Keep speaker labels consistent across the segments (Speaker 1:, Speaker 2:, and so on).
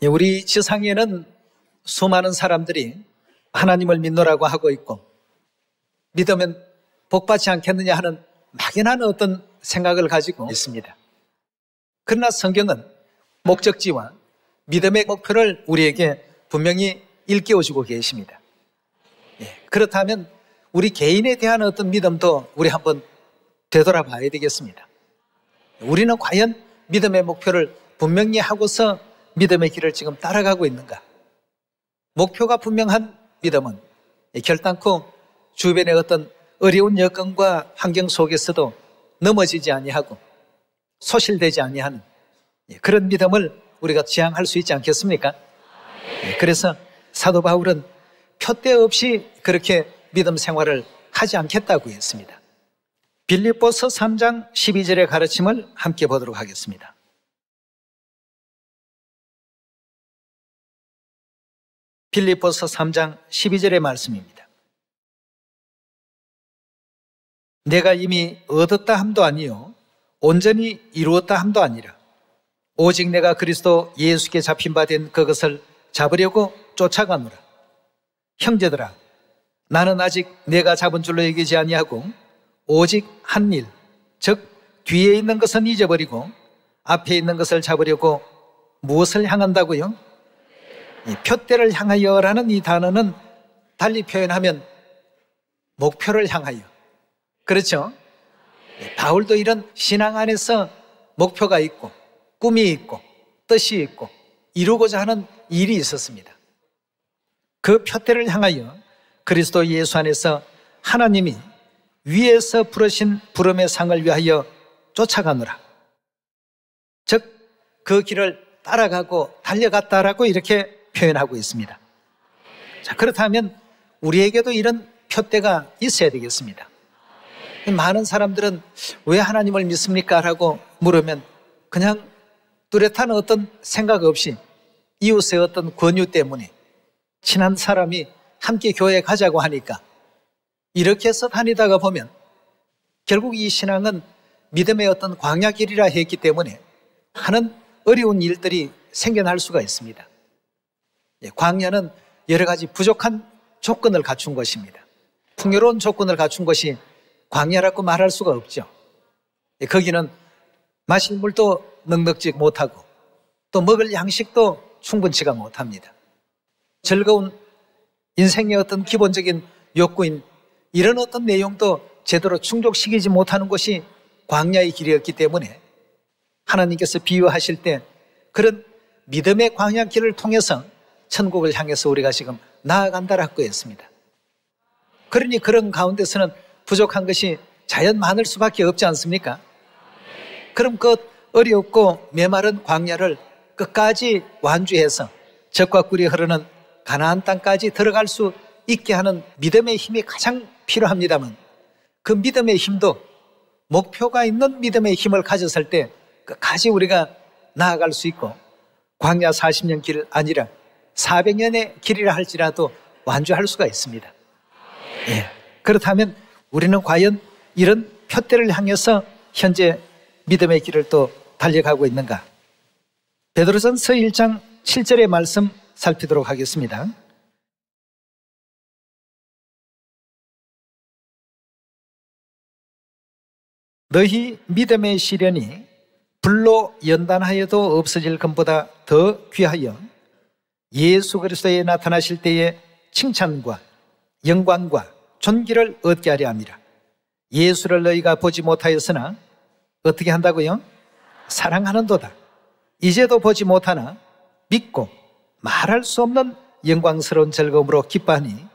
Speaker 1: 우리 지상에는 수많은 사람들이 하나님을 믿노라고 하고 있고 믿으면 복받지 않겠느냐 하는 막연한 어떤 생각을 가지고 있습니다. 그러나 성경은 목적지와 믿음의 목표를 우리에게 분명히 일깨워주고 계십니다. 그렇다면 우리 개인에 대한 어떤 믿음도 우리 한번 되돌아봐야 되겠습니다. 우리는 과연 믿음의 목표를 분명히 하고서 믿음의 길을 지금 따라가고 있는가? 목표가 분명한 믿음은 결단코 주변의 어떤 어려운 여건과 환경 속에서도 넘어지지 아니하고 소실되지 아니하는 그런 믿음을 우리가 지향할 수 있지 않겠습니까? 그래서 사도 바울은 표대 없이 그렇게 믿음 생활을 하지 않겠다고 했습니다. 빌립보서 3장 12절의 가르침을 함께 보도록 하겠습니다. 빌립보서 3장 12절의 말씀입니다. 내가 이미 얻었다 함도 아니요 온전히 이루었다 함도 아니라 오직 내가 그리스도 예수께 잡힌 바 된 그것을 잡으려고 쫓아가노라. 형제들아, 나는 아직 내가 잡은 줄로 여기지 아니하고 오직 한 일, 즉 뒤에 있는 것은 잊어버리고 앞에 있는 것을 잡으려고 무엇을 향한다고요? 표대를 향하여라는 이 단어는 달리 표현하면 목표를 향하여. 그렇죠? 바울도 이런 신앙 안에서 목표가 있고 꿈이 있고 뜻이 있고 이루고자 하는 일이 있었습니다. 그 표대를 향하여 그리스도 예수 안에서 하나님이 위에서 부르신 부름의 상을 위하여 쫓아가노라. 즉 그 길을 따라가고 달려갔다라고 이렇게 표현하고 있습니다. 자, 그렇다면 우리에게도 이런 표대가 있어야 되겠습니다. 많은 사람들은 왜 하나님을 믿습니까? 라고 물으면 그냥 뚜렷한 어떤 생각 없이 이웃의 어떤 권유 때문에 친한 사람이 함께 교회에 가자고 하니까 이렇게 해서 다니다가 보면 결국 이 신앙은 믿음의 어떤 광야길이라 했기 때문에 하는 어려운 일들이 생겨날 수가 있습니다. 광야는 여러 가지 부족한 조건을 갖춘 것입니다. 풍요로운 조건을 갖춘 것이 광야라고 말할 수가 없죠. 거기는 마실 물도 넉넉지 못하고 또 먹을 양식도 충분치가 못합니다. 즐거운 인생의 어떤 기본적인 욕구인 이런 어떤 내용도 제대로 충족시키지 못하는 것이 광야의 길이었기 때문에 하나님께서 비유하실 때 그런 믿음의 광야길을 통해서 천국을 향해서 우리가 지금 나아간다라고 했습니다. 그러니 그런 가운데서는 부족한 것이 자연 많을 수밖에 없지 않습니까? 그럼 그 어렵고 메마른 광야를 끝까지 완주해서 젖과 꿀이 흐르는 가나안 땅까지 들어갈 수 있게 하는 믿음의 힘이 가장 필요합니다만 그 믿음의 힘도 목표가 있는 믿음의 힘을 가졌을 때 끝까지 우리가 나아갈 수 있고 광야 40년 길 아니라 400년의 길이라 할지라도 완주할 수가 있습니다. 그렇다면 우리는 과연 이런 표대를 향해서 현재 믿음의 길을 또 달려가고 있는가? 베드로전서 1장 7절의 말씀 살피도록 하겠습니다. 너희 믿음의 시련이 불로 연단하여도 없어질 것보다 더 귀하여 예수 그리스도에 나타나실 때의 칭찬과 영광과 존귀를 얻게 하려 함이라. 예수를 너희가 보지 못하였으나 어떻게 한다고요? 사랑하는도다. 이제도 보지 못하나 믿고 말할 수 없는 영광스러운 즐거움으로 기뻐하니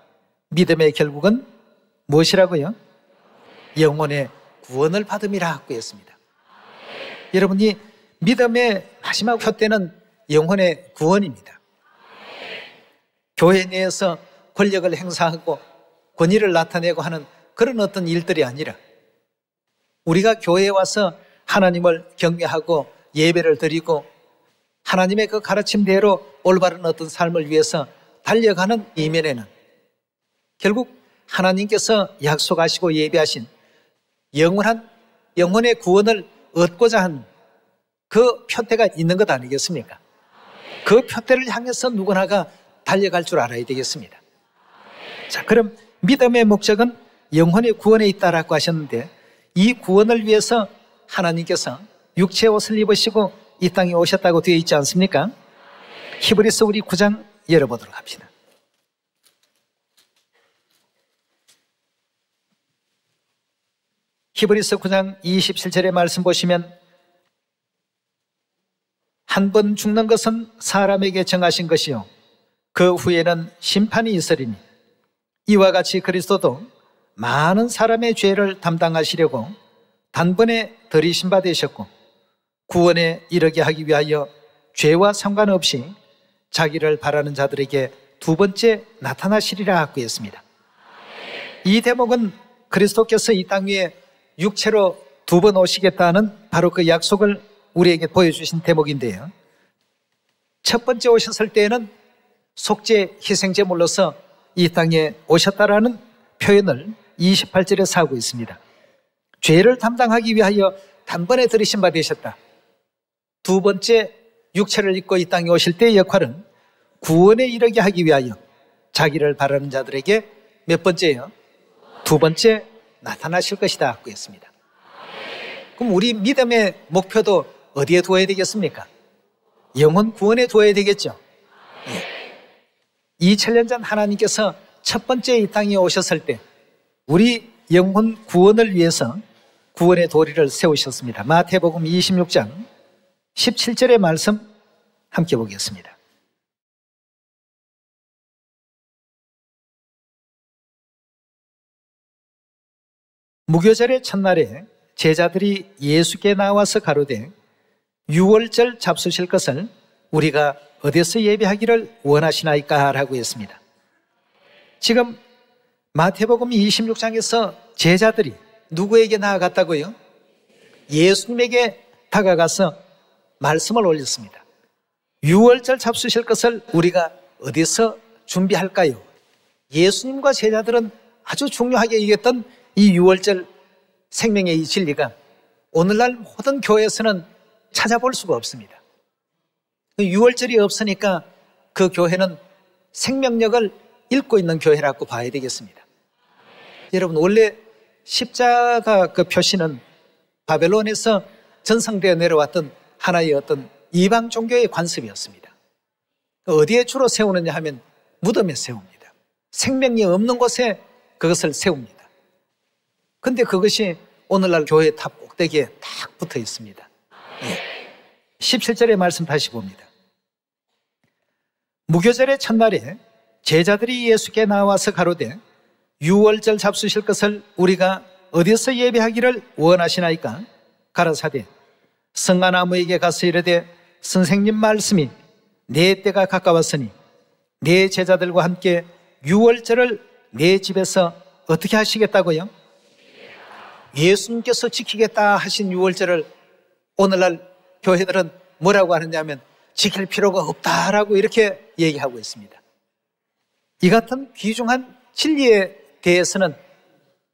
Speaker 1: 믿음의 결국은 무엇이라고요? 영혼의 구원을 받음이라 하고 했습니다. 여러분이 믿음의 마지막 표대는 영혼의 구원입니다. 교회 내에서 권력을 행사하고 권위를 나타내고 하는 그런 어떤 일들이 아니라 우리가 교회에 와서 하나님을 경외하고 예배를 드리고 하나님의 그 가르침대로 올바른 어떤 삶을 위해서 달려가는 이면에는 결국 하나님께서 약속하시고 예비하신 영원한 영혼의 구원을 얻고자 하는 그 표대가 있는 것 아니겠습니까? 그 표대를 향해서 누구나가 달려갈 줄 알아야 되겠습니다. 자, 그럼 믿음의 목적은 영혼의 구원에 있다라고 하셨는데, 이 구원을 위해서 하나님께서 육체의 옷을 입으시고 이 땅에 오셨다고 되어 있지 않습니까? 히브리서 우리 9장 열어보도록 합시다. 히브리서 9장 27절의 말씀 보시면, 한 번 죽는 것은 사람에게 정하신 것이요 그 후에는 심판이 있으리니 이와 같이 그리스도도 많은 사람의 죄를 담당하시려고 단번에 들이신 바 되셨고 구원에 이르게 하기 위하여 죄와 상관없이 자기를 바라는 자들에게 두 번째 나타나시리라 하고 했습니다. 이 대목은 그리스도께서 이 땅 위에 육체로 두 번 오시겠다는 바로 그 약속을 우리에게 보여주신 대목인데요. 첫 번째 오셨을 때에는 속죄 희생제물로서 이 땅에 오셨다라는 표현을 28절에서 하고 있습니다. 죄를 담당하기 위하여 단번에 들이신 바 되셨다. 두 번째 육체를 입고 이 땅에 오실 때의 역할은 구원에 이르게 하기 위하여 자기를 바라는 자들에게 몇 번째요? 두 번째 나타나실 것이다 하고 했습니다. 그럼 우리 믿음의 목표도 어디에 두어야 되겠습니까? 영혼 구원에 두어야 되겠죠. 2000년 전 하나님께서 첫 번째 이 땅에 오셨을 때 우리 영혼 구원을 위해서 구원의 도리를 세우셨습니다. 마태복음 26장 17절의 말씀 함께 보겠습니다. 무교절의 첫날에 제자들이 예수께 나와서 가로되 유월절 잡수실 것을 우리가 어디서 예배하기를 원하시나이까 라고 했습니다. 지금 마태복음 26장에서 제자들이 누구에게 나아갔다고요? 예수님에게 다가가서 말씀을 올렸습니다. 유월절 잡수실 것을 우리가 어디서 준비할까요? 예수님과 제자들은 아주 중요하게 여겼던 이 유월절 생명의 이 진리가 오늘날 모든 교회에서는 찾아볼 수가 없습니다. 유월절이 없으니까 그 교회는 생명력을 잃고 있는 교회라고 봐야 되겠습니다. 여러분, 원래 십자가 그 표시는 바벨론에서 전승되어 내려왔던 하나의 어떤 이방 종교의 관습이었습니다. 어디에 주로 세우느냐 하면 무덤에 세웁니다. 생명이 없는 곳에 그것을 세웁니다. 근데 그것이 오늘날 교회 탑 꼭대기에 딱 붙어 있습니다. 17절의 말씀 다시 봅니다. 무교절의 첫날에 제자들이 예수께 나와서 가로되 유월절 잡수실 것을 우리가 어디서 예배하기를 원하시나이까? 가라사대 성가나무에게 가서 이르되 선생님 말씀이 내 때가 가까웠으니 내 제자들과 함께 유월절을 내 집에서 어떻게 하시겠다고요? 예수님께서 지키겠다 하신 유월절을 오늘날 교회들은 뭐라고 하느냐면 지킬 필요가 없다라고 이렇게 얘기하고 있습니다. 이 같은 귀중한 진리에 대해서는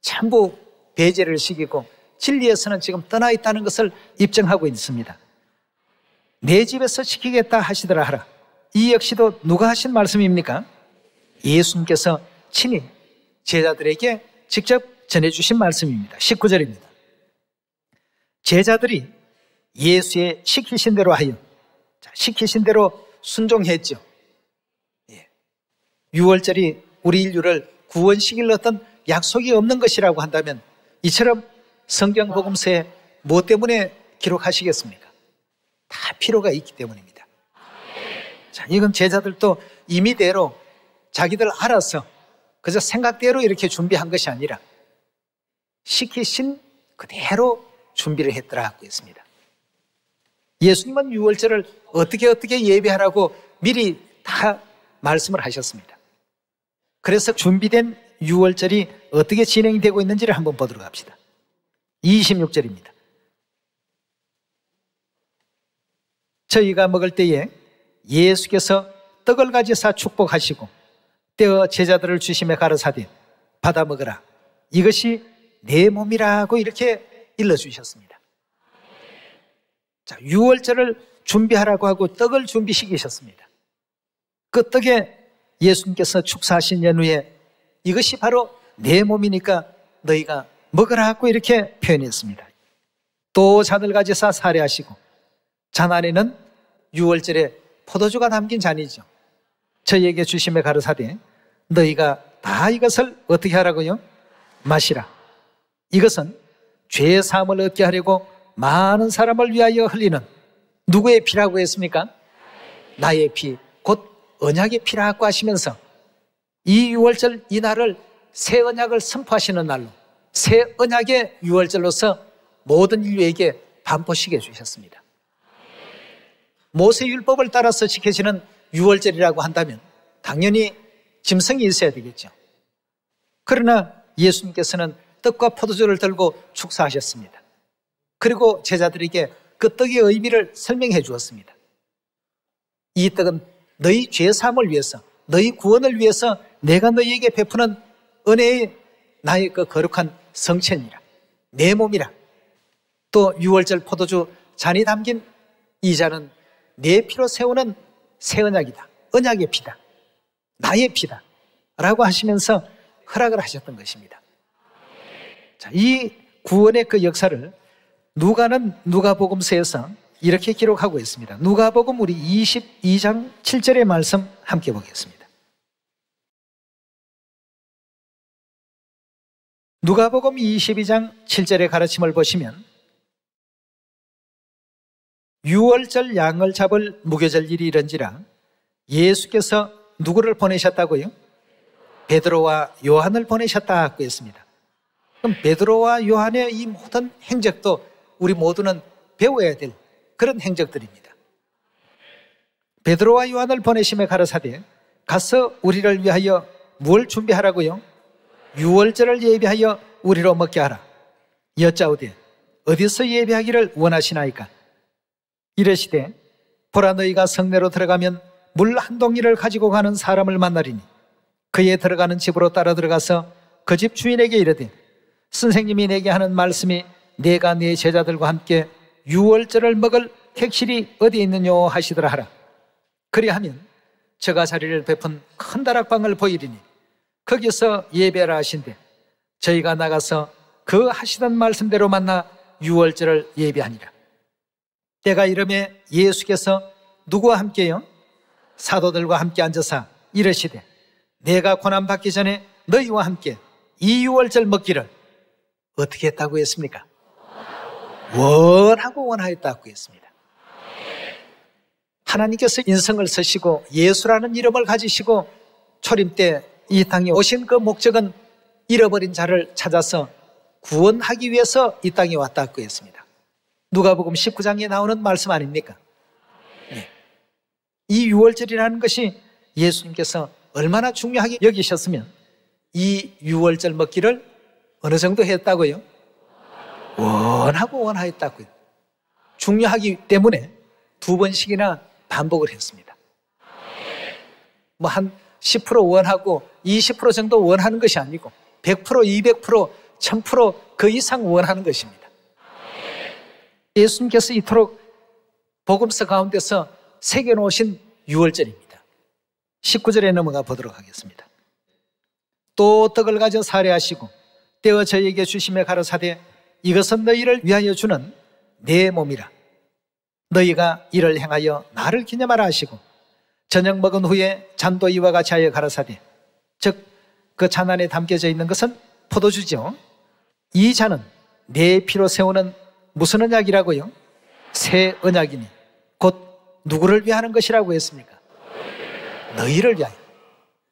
Speaker 1: 전부 배제를 시키고 진리에서는 지금 떠나 있다는 것을 입증하고 있습니다. 내 집에서 지키겠다 하시더라 하라. 이 역시도 누가 하신 말씀입니까? 예수님께서 친히 제자들에게 직접 전해주신 말씀입니다. 19절입니다. 제자들이 예수의 시키신 대로 하여 시키신 대로 순종했죠. 유월절이 우리 인류를 구원시킬 어떤 약속이 없는 것이라고 한다면 이처럼 성경 복음서에 뭐 때문에 기록하시겠습니까? 다 필요가 있기 때문입니다. 자, 이건 제자들도 임의대로 자기들 알아서 그저 생각대로 이렇게 준비한 것이 아니라 시키신 그대로 준비를 했더라 하고 있습니다. 예수님은 유월절을 어떻게 예배하라고 미리 다 말씀을 하셨습니다. 그래서 준비된 유월절이 어떻게 진행이 되고 있는지를 한번 보도록 합시다. 26절입니다. 저희가 먹을 때에 예수께서 떡을 가지사 축복하시고 떼어 제자들을 주심에 가라사대 받아 먹으라. 이것이 내 몸이라고 이렇게 일러주셨습니다. 자, 유월절을 준비하라고 하고 떡을 준비시키셨습니다. 그 떡에 예수님께서 축사하신 연후에 이것이 바로 내 몸이니까 너희가 먹으라 고 이렇게 표현했습니다. 또 잔을 가지사 사례하시고 잔 안에는 유월절에 포도주가 담긴 잔이죠. 저희에게 주심에 가르사대 너희가 다 이것을 어떻게 하라고요? 마시라. 이것은 죄 사함을 얻게 하려고 많은 사람을 위하여 흘리는 누구의 피라고 했습니까? 나의 피, 곧 언약의 피라고 하시면서 이 유월절 이날을 새 언약을 선포하시는 날로 새 언약의 유월절로서 모든 인류에게 반포시켜 주셨습니다. 모세율법을 따라서 지켜지는 유월절이라고 한다면 당연히 짐승이 있어야 되겠죠. 그러나 예수님께서는 떡과 포도주를 들고 축사하셨습니다. 그리고 제자들에게 그 떡의 의미를 설명해 주었습니다. 이 떡은 너희 죄 사함을 위해서, 너희 구원을 위해서 내가 너희에게 베푸는 은혜의 나의 그 거룩한 성체니라, 내 몸이라. 또 유월절 포도주 잔이 담긴 이 잔은 내 피로 세우는 새 언약이다, 언약의 피다, 나의 피다 라고 하시면서 허락을 하셨던 것입니다. 자, 이 구원의 그 역사를 누가는 누가복음서에서 이렇게 기록하고 있습니다. 누가복음 우리 22장 7절의 말씀 함께 보겠습니다. 누가복음 22장 7절의 가르침을 보시면 유월절 양을 잡을 무교절 일이 이런지라 예수께서 누구를 보내셨다고요? 베드로와 요한을 보내셨다고 했습니다. 그럼 베드로와 요한의 이 모든 행적도 우리 모두는 배워야 될 그런 행적들입니다. 베드로와 요한을 보내심에 가라사대 가서 우리를 위하여 무엇을 준비하라고요? 유월절을 예비하여 우리로 먹게 하라. 여짜오되 어디서 예비하기를 원하시나이까? 이르시되 보라 너희가 성내로 들어가면 물 한 동이를 가지고 가는 사람을 만나리니 그의 들어가는 집으로 따라 들어가서 그 집 주인에게 이르되 선생님이 내게 하는 말씀이 내가 네 제자들과 함께 유월절을 먹을 객실이 어디에 있느뇨 하시더라 하라. 그리하면 저가 자리를 베푼 큰 다락방을 보이리니 거기서 예배하라 하신대 저희가 나가서 그 하시던 말씀대로 만나 유월절을 예배하니라. 때가 이름에 예수께서 누구와 함께요? 사도들과 함께 앉아서 이르시되 내가 고난받기 전에 너희와 함께 이 유월절 먹기를 어떻게 했다고 했습니까? 원하고 원하였다고 했습니다. 하나님께서 인성을 쓰시고 예수라는 이름을 가지시고 초림 때 이 땅에 오신 그 목적은 잃어버린 자를 찾아서 구원하기 위해서 이 땅에 왔다고 했습니다. 누가복음 19장에 나오는 말씀 아닙니까? 네. 이 유월절이라는 것이 예수님께서 얼마나 중요하게 여기셨으면 이 유월절 먹기를 어느 정도 했다고요? 원하고 원하였다고요. 중요하기 때문에 2번씩이나 반복을 했습니다. 뭐 한 10% 원하고 20% 정도 원하는 것이 아니고 100%, 200%, 1000% 그 이상 원하는 것입니다. 예수님께서 이토록 복음서 가운데서 새겨놓으신 유월절입니다. 19절에 넘어가 보도록 하겠습니다. 또 떡을 가져 사례하시고 떼어 저희에게 주심에 가라사대 이것은 너희를 위하여 주는 내 몸이라. 너희가 이를 행하여 나를 기념하라 하시고 저녁 먹은 후에 잔도 이와 같이 하여 가라사대 즉 그 잔 안에 담겨져 있는 것은 포도주죠. 이 잔은 내 피로 세우는 무슨 언약이라고요? 새 언약이니 곧 누구를 위하는 것이라고 했습니까? 너희를 위하여.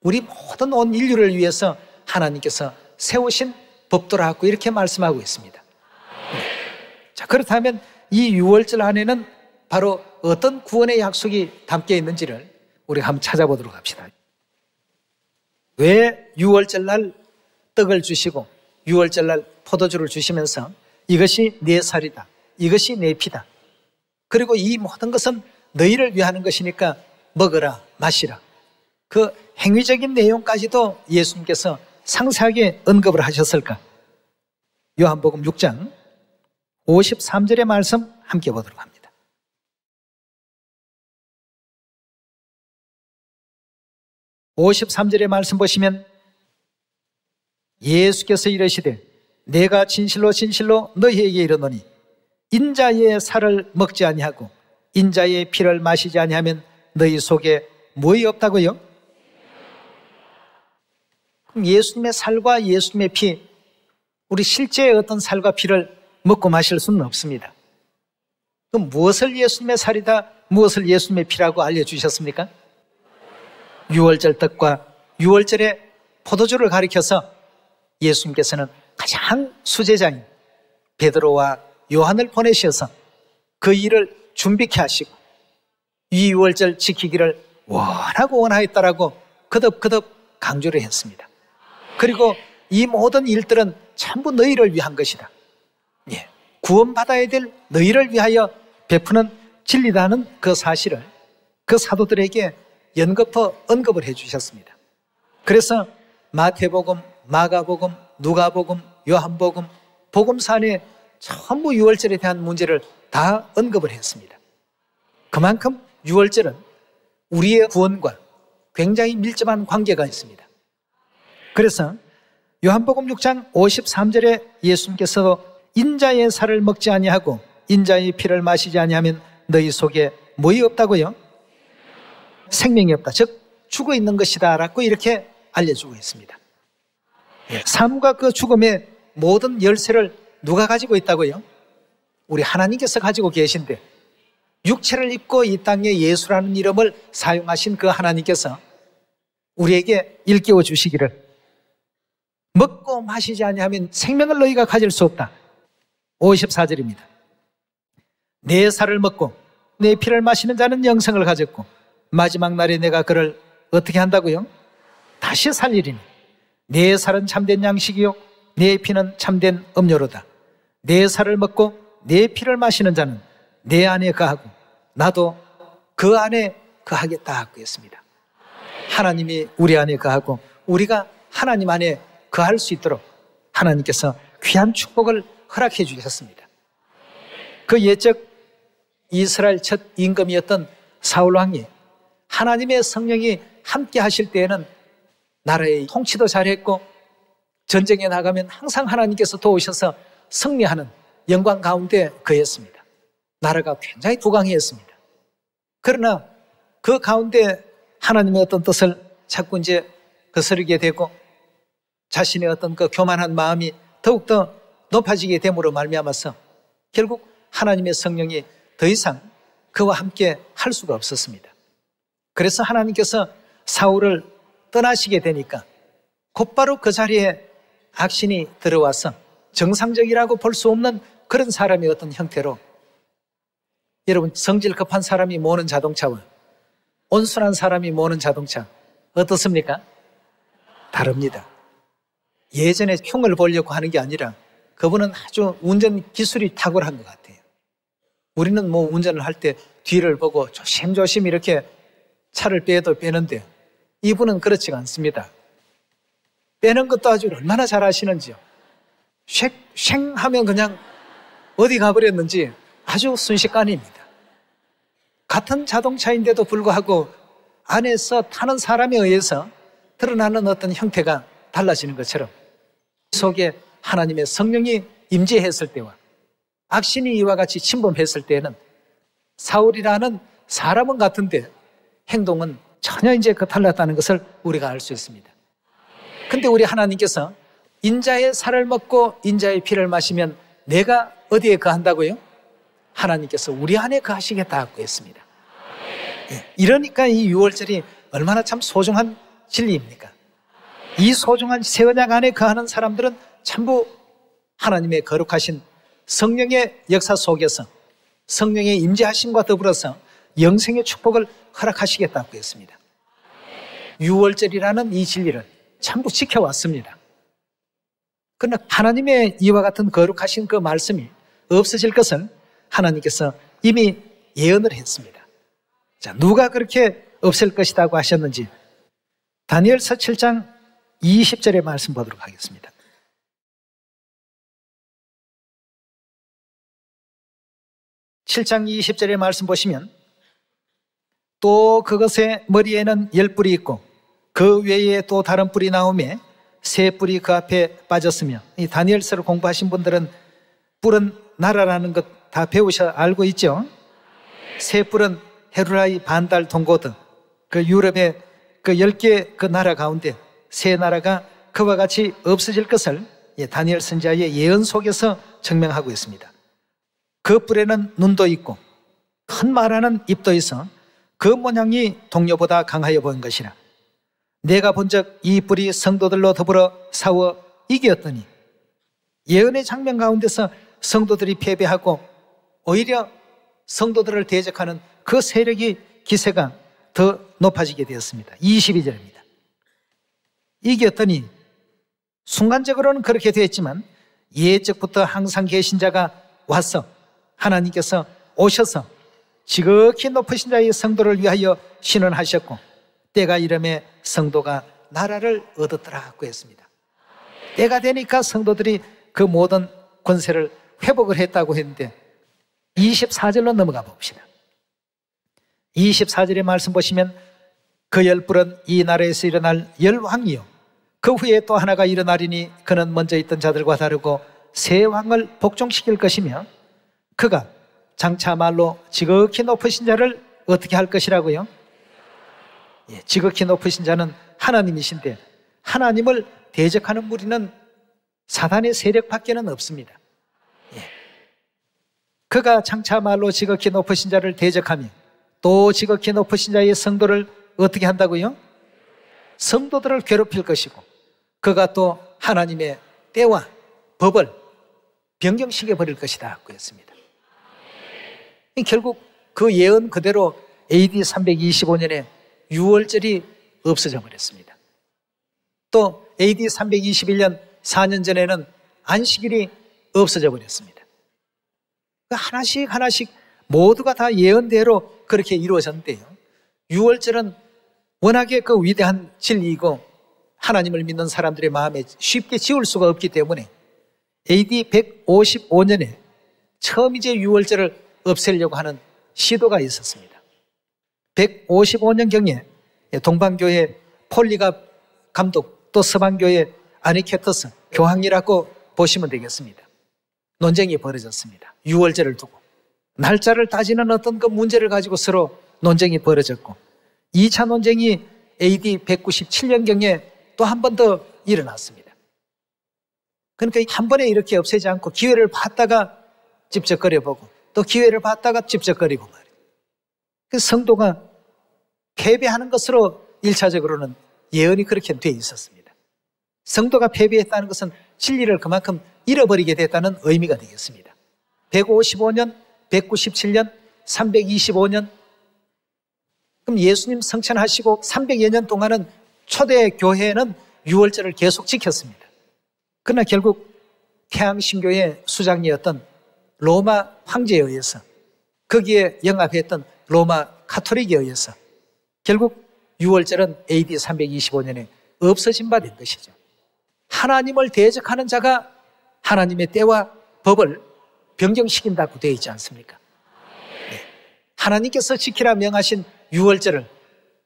Speaker 1: 우리 모든 온 인류를 위해서 하나님께서 세우신 법도라고 이렇게 말씀하고 있습니다. 자, 그렇다면 이 유월절 안에는 바로 어떤 구원의 약속이 담겨 있는지를 우리가 한번 찾아보도록 합시다. 왜 유월절날 떡을 주시고 유월절날 포도주를 주시면서 이것이 내 살이다, 이것이 내 피다, 그리고 이 모든 것은 너희를 위하는 것이니까 먹으라 마시라, 그 행위적인 내용까지도 예수님께서 상세하게 언급을 하셨을까? 요한복음 6장 53절의 말씀 함께 보도록 합니다. 53절의 말씀 보시면 예수께서 이르시되 내가 진실로 진실로 너희에게 이르노니 인자의 살을 먹지 아니하고 인자의 피를 마시지 아니하면 너희 속에 뭐이 없다고요? 그럼 예수님의 살과 예수님의 피, 우리 실제의 어떤 살과 피를 먹고 마실 수는 없습니다. 그럼 무엇을 예수님의 살이다, 무엇을 예수님의 피라고 알려주셨습니까? 유월절 떡과 유월절의 포도주를 가리켜서 예수님께서는 가장 수제자인 베드로와 요한을 보내셔서 그 일을 준비케 하시고 이 유월절 지키기를 원하고 원하였다라고 거듭거듭 강조를 했습니다. 그리고 이 모든 일들은 전부 너희를 위한 것이다. 예, 구원받아야 될 너희를 위하여 베푸는 진리라는 그 사실을 그 사도들에게 연거푸 언급을 해주셨습니다. 그래서 마태복음, 마가복음, 누가복음, 요한복음, 복음서 안에 전부 유월절에 대한 문제를 다 언급을 했습니다. 그만큼 유월절은 우리의 구원과 굉장히 밀접한 관계가 있습니다. 그래서 요한복음 6장 53절에 예수님께서 인자의 살을 먹지 아니하고 인자의 피를 마시지 아니하면 너희 속에 뭐이 없다고요? 생명이 없다. 즉 죽어 있는 것이다 라고 이렇게 알려주고 있습니다. 삶과 그 죽음의 모든 열쇠를 누가 가지고 있다고요? 우리 하나님께서 가지고 계신데 육체를 입고 이 땅에 예수라는 이름을 사용하신 그 하나님께서 우리에게 일깨워 주시기를 먹고 마시지 아니하면 생명을 너희가 가질 수 없다. 54절입니다. 내 살을 먹고 내 피를 마시는 자는 영생을 가졌고 마지막 날에 내가 그를 어떻게 한다고요? 다시 살리리니 내 살은 참된 양식이요 내 피는 참된 음료로다. 내 살을 먹고 내 피를 마시는 자는 내 안에 거하고 나도 그 안에 거하겠다 하고 했습니다. 하나님이 우리 안에 거하고 우리가 하나님 안에 거할 수 있도록 하나님께서 귀한 축복을 허락해 주셨습니다. 그 옛적 이스라엘 첫 임금이었던 사울 왕이 하나님의 성령이 함께 하실 때에는 나라의 통치도 잘했고 전쟁에 나가면 항상 하나님께서 도우셔서 승리하는 영광 가운데 거했습니다. 나라가 굉장히 부강했습니다. 그러나 그 가운데 하나님의 어떤 뜻을 자꾸 이제 거스르게 되고 자신의 어떤 그 교만한 마음이 더욱더 높아지게 됨으로 말미암아서 결국 하나님의 성령이 더 이상 그와 함께 할 수가 없었습니다. 그래서 하나님께서 사울을 떠나시게 되니까 곧바로 그 자리에 악신이 들어와서 정상적이라고 볼 수 없는 그런 사람의 어떤 형태로, 여러분 성질 급한 사람이 모는 자동차와 온순한 사람이 모는 자동차 어떻습니까? 다릅니다. 예전에 흉을 보려고 하는 게 아니라 그분은 아주 운전 기술이 탁월한 것 같아요. 우리는 뭐 운전을 할 때 뒤를 보고 조심조심 이렇게 차를 빼도 빼는데 이분은 그렇지가 않습니다. 빼는 것도 아주 얼마나 잘 하시는지요. 쉥 하면 그냥 어디 가버렸는지 아주 순식간입니다. 같은 자동차인데도 불구하고 안에서 타는 사람에 의해서 드러나는 어떤 형태가 달라지는 것처럼 속에 하나님의 성령이 임재했을 때와 악신이 이와 같이 침범했을 때는 사울이라는 사람은 같은데 행동은 전혀 이제 달랐다는 것을 우리가 알 수 있습니다. 근데 우리 하나님께서 인자의 살을 먹고 인자의 피를 마시면 내가 어디에 거한다고요? 하나님께서 우리 안에 거하시겠다고 했습니다. 이러니까 이 유월절이 얼마나 참 소중한 진리입니까? 이 소중한 새 언약 안에 거하는 사람들은 전부 하나님의 거룩하신 성령의 역사 속에서 성령의 임재하심과 더불어서 영생의 축복을 허락하시겠다고 했습니다. 유월절이라는 이 진리를 전부 지켜왔습니다. 그러나 하나님의 이와 같은 거룩하신 그 말씀이 없어질 것을 하나님께서 이미 예언을 했습니다. 자, 누가 그렇게 없앨 것이라고 하셨는지 다니엘서 7장 20절의 말씀 보도록 하겠습니다. (7장 20절의) 말씀 보시면 또 그것의 머리에는 10뿔이 있고 그 외에 또 다른 뿔이 나오매 새 뿔이 그 앞에 빠졌으며, 이 다니엘서를 공부하신 분들은 뿔은 나라라는 것 다 배우셔 알고 있죠? 새 뿔은 헤루라이, 반달, 동고드, 그 유럽의 그 10개 그 나라 가운데 새 나라가 그와 같이 없어질 것을 다니엘 선지자의 예언 속에서 증명하고 있습니다. 그 뿔에는 눈도 있고 큰 말하는 입도 있어 그 모양이 동료보다 강하여 보인 것이라. 내가 본즉 이 뿔이 성도들로 더불어 싸워 이겼더니, 예언의 장면 가운데서 성도들이 패배하고 오히려 성도들을 대적하는 그 세력이 기세가 더 높아지게 되었습니다. 22절입니다. 이겼더니, 순간적으로는 그렇게 되었지만 예적부터 항상 계신 자가 와서, 하나님께서 오셔서 지극히 높으신 자의 성도를 위하여 신원하셨고 때가 이름에 성도가 나라를 얻었더라고 했습니다. 때가 되니까 성도들이 그 모든 권세를 회복을 했다고 했는데, 24절로 넘어가 봅시다. 24절의 말씀 보시면 그 열뿔은 이 나라에서 일어날 열왕이요 그 후에 또 하나가 일어나리니 그는 먼저 있던 자들과 다르고 새 왕을 복종시킬 것이며 그가 장차 말로 지극히 높으신 자를 어떻게 할 것이라고요? 지극히 높으신 자는 하나님이신데 하나님을 대적하는 무리는 사단의 세력밖에는 없습니다. 그가 장차 말로 지극히 높으신 자를 대적하며 또 지극히 높으신 자의 성도를 어떻게 한다고요? 성도들을 괴롭힐 것이고 그가 또 하나님의 때와 법을 변경시켜 버릴 것이다 하고 했습니다. 결국 그 예언 그대로 AD 325년에 6월절이 없어져 버렸습니다. 또 AD 321년 4년 전에는 안식일이 없어져 버렸습니다. 하나씩 하나씩 모두가 다 예언대로 그렇게 이루어졌는데요, 6월절은 워낙에 그 위대한 진리이고 하나님을 믿는 사람들의 마음에 쉽게 지울 수가 없기 때문에 AD 155년에 처음 이제 6월절을 없애려고 하는 시도가 있었습니다. 155년경에 동방교회 폴리갑 감독, 또 서방교회 아니케토스 교황이라고 보시면 되겠습니다. 논쟁이 벌어졌습니다. 6월절을 두고 날짜를 따지는 어떤 그 문제를 가지고 서로 논쟁이 벌어졌고, 2차 논쟁이 AD 197년경에 또 한 번 더 일어났습니다. 그러니까 한 번에 이렇게 없애지 않고 기회를 봤다가 찝쩍거려보고 또 기회를 봤다가 찝쩍거리고 말이에요. 그 성도가 패배하는 것으로 1차적으로는 예언이 그렇게 돼 있었습니다. 성도가 패배했다는 것은 진리를 그만큼 잃어버리게 됐다는 의미가 되겠습니다. 155년, 197년, 325년, 그럼 예수님 성천하시고 300여 년 동안은 초대교회는 6월절을 계속 지켰습니다. 그러나 결국 태양신교의 수장이었던 로마 황제에 의해서, 거기에 영합했던 로마 카톨릭에 의해서 결국 6월절은 AD 325년에 없어진 바 된 것이죠. 하나님을 대적하는 자가 하나님의 때와 법을 변경시킨다고 되어 있지 않습니까? 네. 하나님께서 지키라 명하신 6월절을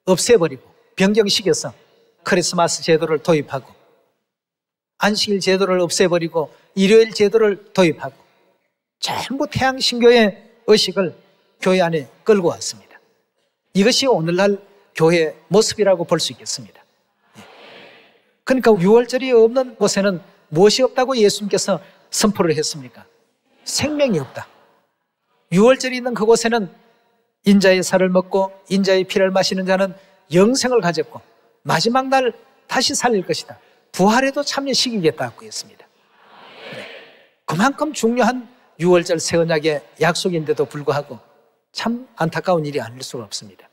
Speaker 1: 없애버리고 변경시켜서 크리스마스 제도를 도입하고 안식일 제도를 없애버리고 일요일 제도를 도입하고 전부 태양신교의 의식을 교회 안에 끌고 왔습니다. 이것이 오늘날 교회의 모습이라고 볼 수 있겠습니다. 그러니까 6월절이 없는 곳에는 무엇이 없다고 예수님께서 선포를 했습니까? 생명이 없다. 6월절이 있는 그곳에는 인자의 살을 먹고 인자의 피를 마시는 자는 영생을 가졌고 마지막 날 다시 살릴 것이다. 부활에도 참여시키겠다고 했습니다. 그만큼 중요한 6월절 새 언약의 약속인데도 불구하고 참 안타까운 일이 아닐 수가 없습니다.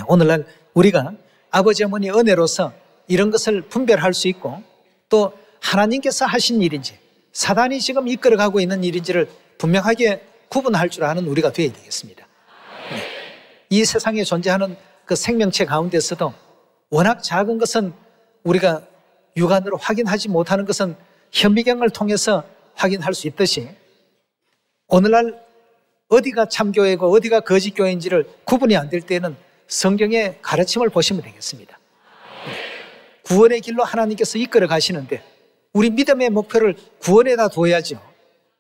Speaker 1: 오늘날 우리가 아버지 어머니 은혜로서 이런 것을 분별할 수 있고 또 하나님께서 하신 일인지 사단이 지금 이끌어가고 있는 일인지를 분명하게 구분할 줄 아는 우리가 되어야 되겠습니다. 이 세상에 존재하는 그 생명체 가운데서도 워낙 작은 것은 우리가 육안으로 확인하지 못하는 것은 현미경을 통해서 확인할 수 있듯이 오늘날 어디가 참교회고 어디가 거짓교회인지를 구분이 안 될 때는 성경의 가르침을 보시면 되겠습니다. 구원의 길로 하나님께서 이끌어 가시는데 우리 믿음의 목표를 구원에다 둬야죠.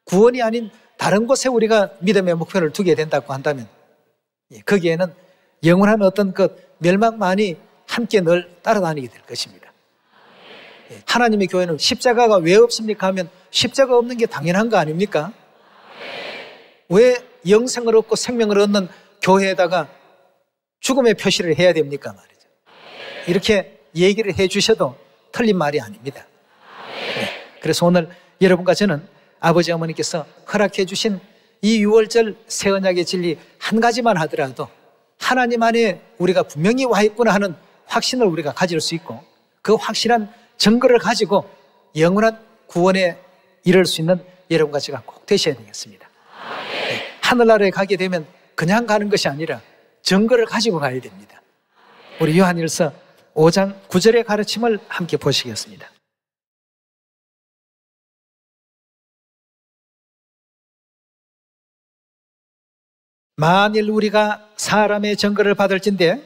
Speaker 1: 구원이 아닌 다른 곳에 우리가 믿음의 목표를 두게 된다고 한다면 거기에는 영원한 어떤 그 멸망만이 함께 늘 따라다니게 될 것입니다. 하나님의 교회는 십자가가 왜 없습니까 하면 십자가 없는 게 당연한 거 아닙니까? 왜 영생을 얻고 생명을 얻는 교회에다가 죽음의 표시를 해야 됩니까 말이죠. 이렇게 얘기를 해 주셔도 틀린 말이 아닙니다. 그래서 오늘 여러분과 저는 아버지 어머니께서 허락해 주신 이 6월절 새 언약의 진리 한 가지만 하더라도 하나님 안에 우리가 분명히 와 있구나 하는 확신을 우리가 가질 수 있고 그 확실한 증거를 가지고 영원한 구원에 이를 수 있는 여러분과 제가 꼭 되셔야 되겠습니다. 하늘나라에 가게 되면 그냥 가는 것이 아니라 증거를 가지고 가야 됩니다. 우리 요한일서 5장 9절의 가르침을 함께 보시겠습니다. 만일 우리가 사람의 증거를 받을진대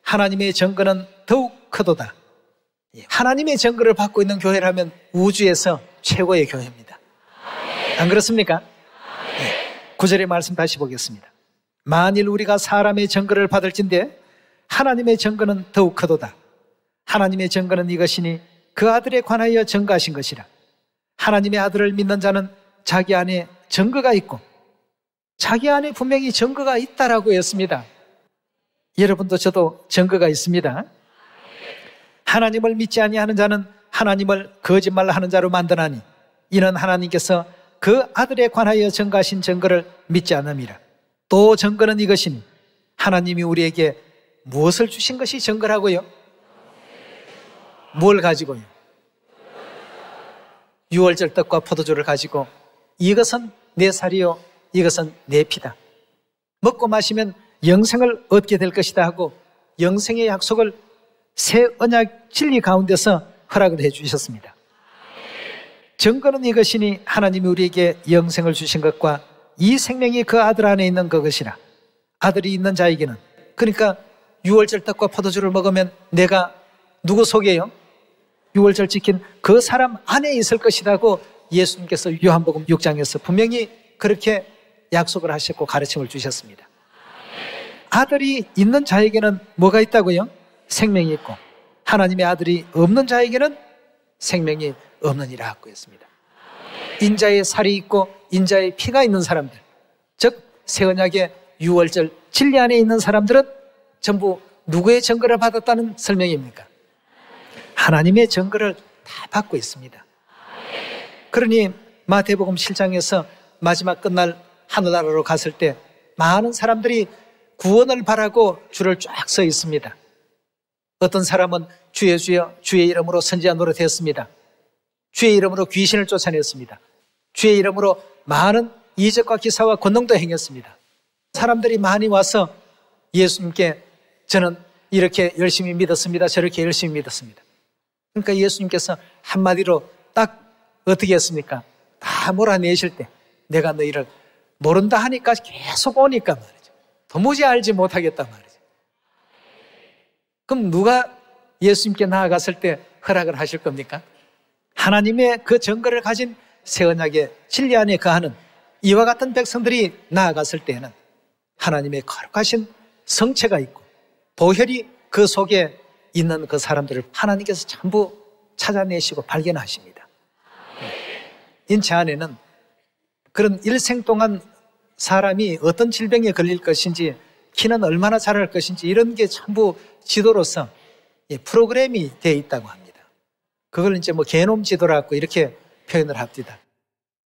Speaker 1: 하나님의 증거는 더욱 크도다. 하나님의 증거를 받고 있는 교회라면 우주에서 최고의 교회입니다. 안 그렇습니까? 9절의 말씀 다시 보겠습니다. 만일 우리가 사람의 증거를 받을진대 하나님의 증거는 더욱 크도다. 하나님의 증거는 이것이니 그 아들에 관하여 증거하신 것이라. 하나님의 아들을 믿는 자는 자기 안에 증거가 있고 자기 안에 분명히 증거가 있다라고 했습니다. 여러분도 저도 증거가 있습니다. 하나님을 믿지 아니하는 자는 하나님을 거짓말하는 자로 만드나니 이는 하나님께서 그 아들에 관하여 증거하신 증거를 믿지 않음이라. 또 증거는 이것이니 하나님이 우리에게 무엇을 주신 것이 증거라고요? 뭘 가지고요? 6월절 떡과 포도주를 가지고 이것은 내 살이요 이것은 내 피다. 먹고 마시면 영생을 얻게 될 것이다 하고 영생의 약속을 새 언약 진리 가운데서 허락을 해 주셨습니다. 증거는 이것이니 하나님이 우리에게 영생을 주신 것과 이 생명이 그 아들 안에 있는 그것이라. 아들이 있는 자에게는, 그러니까 6월절 떡과 포도주를 먹으면 내가 누구 속에요? 6월절 지킨 그 사람 안에 있을 것이라고 예수님께서 요한복음 6장에서 분명히 그렇게 약속을 하셨고 가르침을 주셨습니다. 아들이 있는 자에게는 뭐가 있다고요? 생명이 있고 하나님의 아들이 없는 자에게는 생명이 없느니라 하고 했습니다. 인자의 살이 있고 인자의 피가 있는 사람들, 즉 새 언약의 6월절 진리 안에 있는 사람들은 전부 누구의 증거를 받았다는 설명입니까? 하나님의 증거를 다 받고 있습니다. 그러니 마태복음 7장에서 마지막 끝날 하늘나라로 갔을 때 많은 사람들이 구원을 바라고 줄을 쫙 서 있습니다. 어떤 사람은 주여 주여 주의 이름으로 선지자 노릇했습니다. 주의 이름으로 귀신을 쫓아냈습니다. 주의 이름으로 많은 이적과 기사와 권능도 행했습니다. 사람들이 많이 와서 예수님께 저는 이렇게 열심히 믿었습니다. 저렇게 열심히 믿었습니다. 그러니까 예수님께서 한마디로 딱 어떻게 했습니까? 다 몰아내실 때 내가 너희를 모른다 하니까 계속 오니까 말이죠. 도무지 알지 못하겠단 말이죠. 그럼 누가 예수님께 나아갔을 때 허락을 하실 겁니까? 하나님의 그 증거를 가진 새 언약의 진리 안에 거하는 이와 같은 백성들이 나아갔을 때에는 하나님의 거룩하신 성체가 있고 보혈이 그 속에 있는 그 사람들을 하나님께서 전부 찾아내시고 발견하십니다. 인체 안에는 그런 일생 동안 사람이 어떤 질병에 걸릴 것인지, 키는 얼마나 자랄 것인지 이런 게 전부 지도로서 프로그램이 되어 있다고 합니다. 그걸 이제 뭐 게놈 지도라고 이렇게 표현을 합니다.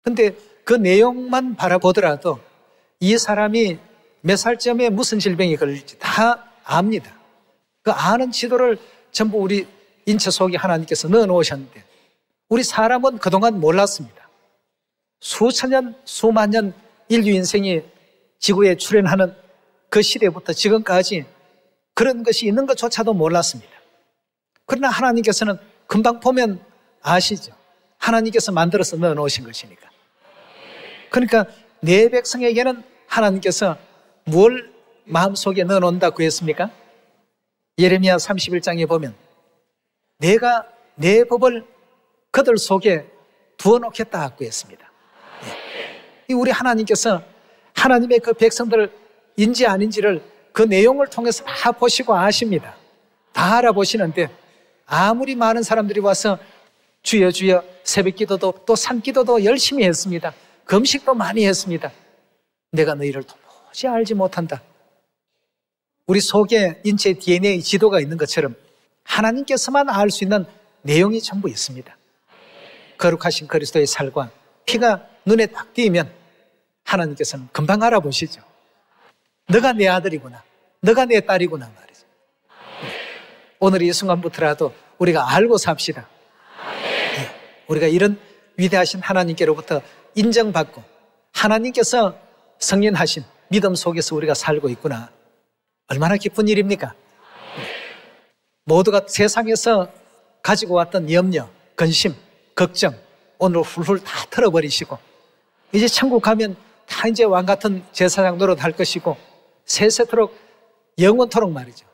Speaker 1: 근데 그 내용만 바라보더라도 이 사람이 몇 살쯤에 무슨 질병이 걸릴지 다 압니다. 그 아는 지도를 전부 우리 인체 속에 하나님께서 넣어 놓으셨는데 우리 사람은 그동안 몰랐습니다. 수천 년, 수만 년 인류 인생이 지구에 출현하는 그 시대부터 지금까지 그런 것이 있는 것조차도 몰랐습니다. 그러나 하나님께서는 금방 보면 아시죠. 하나님께서 만들어서 넣어 놓으신 것이니까. 그러니까 내 백성에게는 하나님께서 뭘 마음속에 넣어 놓는다고 했습니까? 예레미야 31장에 보면 내가 내 법을 그들 속에 두어놓겠다고 했습니다. 우리 하나님께서 하나님의 그 백성들인지 아닌지를 그 내용을 통해서 다 보시고 아십니다. 다 알아보시는데 아무리 많은 사람들이 와서 주여 주여 새벽 기도도 또 산 기도도 열심히 했습니다. 금식도 많이 했습니다. 내가 너희를 도무지 알지 못한다. 우리 속에 인체 DNA 지도가 있는 것처럼 하나님께서만 알 수 있는 내용이 전부 있습니다. 거룩하신 그리스도의 살과 피가 눈에 딱 띄면 하나님께서는 금방 알아보시죠. 너가 내 아들이구나, 너가 내 딸이구나 말이죠. 오늘 이 순간부터라도 우리가 알고 삽시다. 우리가 이런 위대하신 하나님께로부터 인정받고 하나님께서 승인하신 믿음 속에서 우리가 살고 있구나. 얼마나 기쁜 일입니까? 모두가 세상에서 가지고 왔던 염려, 근심, 걱정 오늘 훌훌 다 털어버리시고 이제 천국 가면 다 이제 왕같은 제사장 노릇할 것이고 세세토록 영원토록 말이죠.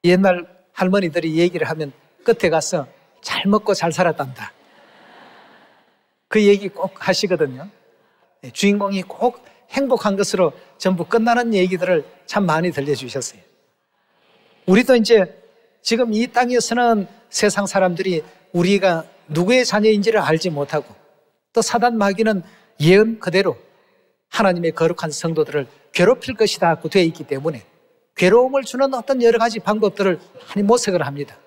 Speaker 1: 옛날 할머니들이 얘기를 하면 끝에 가서 잘 먹고 잘 살았단다. 그 얘기 꼭 하시거든요. 주인공이 꼭 행복한 것으로 전부 끝나는 얘기들을 참 많이 들려주셨어요. 우리도 이제 지금 이 땅에서는 세상 사람들이 우리가 누구의 자녀인지를 알지 못하고 또 사단 마귀는 예언 그대로 하나님의 거룩한 성도들을 괴롭힐 것이다 고 되어 있기 때문에 괴로움을 주는 어떤 여러 가지 방법들을 많이 모색을 합니다.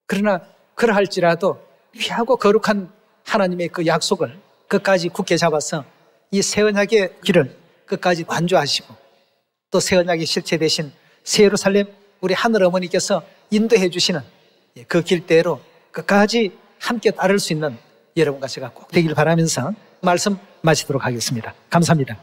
Speaker 1: 그러나 그러할지라도 귀하고 거룩한 하나님의 그 약속을 끝까지 굳게 잡아서 이 새 언약의 길을 끝까지 완주하시고 또 새 언약의 실체 되신 새 예루살렘 우리 하늘 어머니께서 인도해 주시는 그 길대로 끝까지 함께 따를 수 있는 여러분과 제가 꼭 되길 바라면서 말씀 마치도록 하겠습니다. 감사합니다.